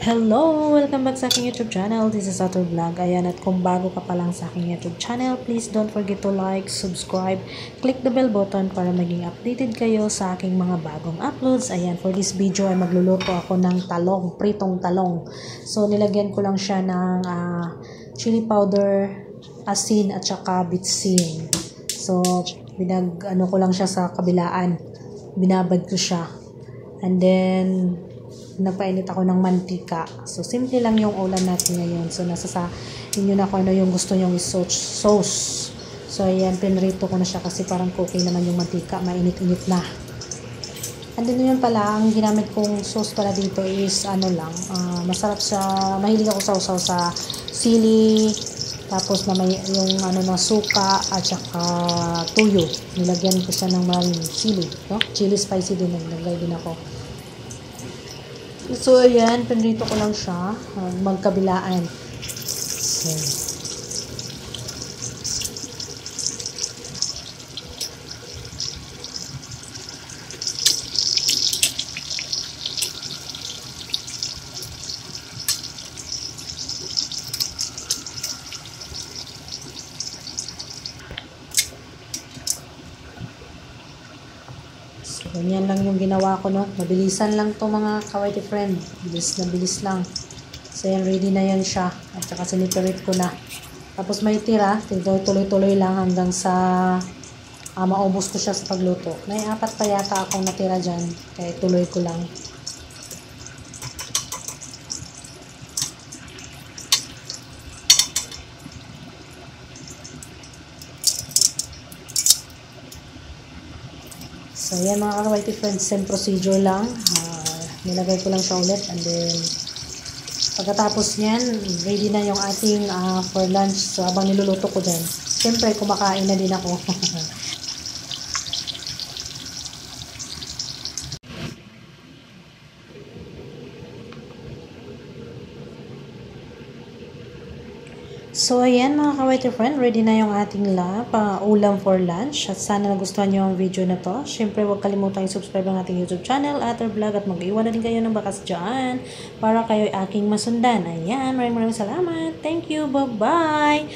Hello! Welcome back sa aking YouTube channel. This is Ator Vlog. Ayan, at kung bago ka pa lang sa aking YouTube channel, please don't forget to like, subscribe, click the bell button para maging updated kayo sa aking mga bagong uploads. Ayan, for this video ay magluluto ako ng talong, pritong talong. So, nilagyan ko lang siya ng chili powder, asin, at saka bitsin. So, ano ko lang siya sa kabilaan. Binabad ko siya. And then, nagpainit ako ng mantika. So, simple lang yung ulam natin ngayon. So, nasa sa inyo na kung ano yung gusto nyong sauce. So, ayan, pinrito ko na siya kasi parang cooking naman yung mantika. Mainit-init na. And then, yun pala, ang ginamit kong sauce pala dito is, masarap sa, mahilig ako sausaw sa sili, tapos na may yung na suka at saka tuyo. Nilagyan ko siya ng maraming chili, no? Chili spicy din, naglagay din ako. So, ayan, pinrito ko lang siya, magkabilaan. So, ganyan lang yung ginawa ko, no? Mabilisan lang to mga kawaiti friend. Bilis na bilis lang. So, yan, ready na yan siya. At saka siniperate ko na. Tapos may tira. Tuloy-tuloy lang hanggang sa maubos ko siya sa pagluto. May 4 pa yata akong natira dyan. Kaya tuloy ko lang. So, yan mga kawaiti friends, same procedure lang. Nilagay ko lang siya ulit. And then, pagkatapos niyan, ready na yung ating for lunch. So, habang niluluto ko dyan, siyempre, kumakain na din ako. So, ayan mga kawaiti friend, ready na yung ating ulam for lunch. At sana nagustuhan nyo ang video na to. Siyempre, huwag kalimutan i-subscribe ang ating YouTube channel, Ator Vlog, at mag-iwan na din kayo ng bakas dyan para kayo aking masundan. Ayan, maraming salamat. Thank you, bye-bye!